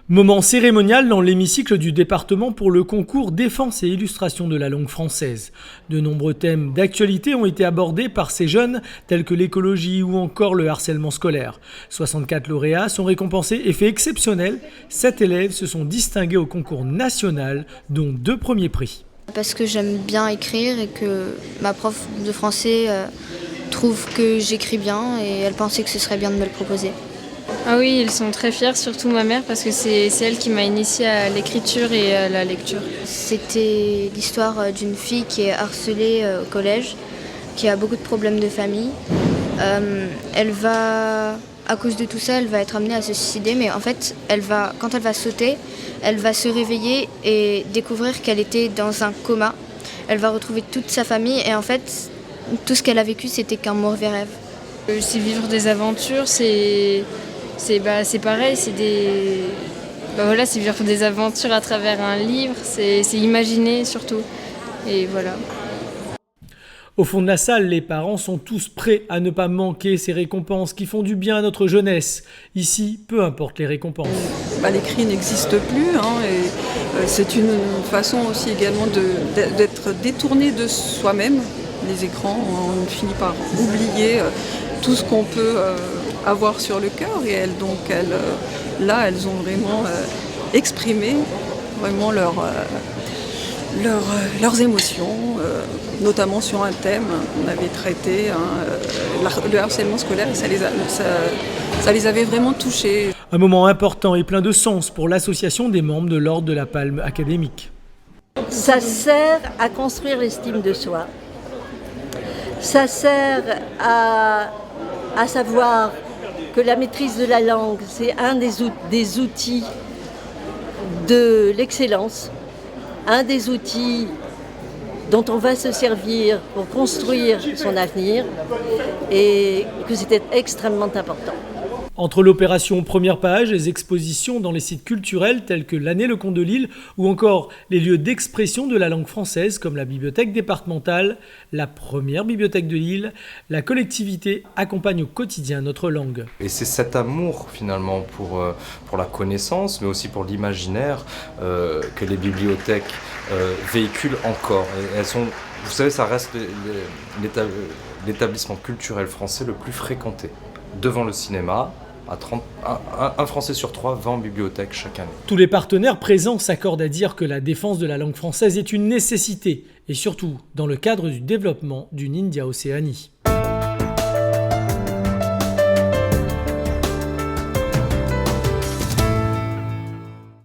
Moment cérémonial dans l'hémicycle du département pour le concours Défense et illustration de la langue française. De nombreux thèmes d'actualité ont été abordés par ces jeunes, tels que l'écologie ou encore le harcèlement scolaire. 64 lauréats sont récompensés et fait exceptionnel, 7 élèves se sont distingués au concours national, dont 2 premiers prix. Parce que j'aime bien écrire et que ma prof de français trouve que j'écris bien et elle pensait que ce serait bien de me le proposer. Ah oui, ils sont très fiers, surtout ma mère, parce que c'est elle qui m'a initiée à l'écriture et à la lecture. C'était l'histoire d'une fille qui est harcelée au collège, qui a beaucoup de problèmes de famille. À cause de tout ça, elle va être amenée à se suicider, mais en fait, quand elle va sauter, elle va se réveiller et découvrir qu'elle était dans un coma. Elle va retrouver toute sa famille et en fait, tout ce qu'elle a vécu, c'était qu'un mauvais rêve. C'est vivre des aventures, c'est pareil, c'est vivre des aventures à travers un livre, c'est imaginer surtout, et voilà. Au fond de la salle, les parents sont tous prêts à ne pas manquer ces récompenses qui font du bien à notre jeunesse. Ici, peu importe les récompenses. L'écrit n'existe plus, et c'est une façon aussi également d'être détourné de soi-même. Les écrans, on finit par oublier tout ce qu'on peut avoir sur le cœur, et elles ont vraiment exprimé vraiment leurs émotions, notamment sur un thème qu'on avait traité, le harcèlement scolaire, ça les avait vraiment touchés. Un moment important et plein de sens pour l'association des membres de l'Ordre de la Palme académique. Ça sert à construire l'estime de soi. Ça sert à savoir que la maîtrise de la langue, c'est un des outils de l'excellence, un des outils dont on va se servir pour construire son avenir, et que c'était extrêmement important. Entre l'opération Première Page, les expositions dans les sites culturels tels que l'Année Le Conte de Lille ou encore les lieux d'expression de la langue française comme la bibliothèque départementale, la première bibliothèque de Lille, la collectivité accompagne au quotidien notre langue. Et c'est cet amour finalement pour la connaissance mais aussi pour l'imaginaire que les bibliothèques véhiculent encore. Et elles sont, vous savez, ça reste l'établissement culturel français le plus fréquenté devant le cinéma. Un Français sur 3 va en bibliothèque chaque année. Tous les partenaires présents s'accordent à dire que la défense de la langue française est une nécessité, et surtout dans le cadre du développement d'une India-Océanie.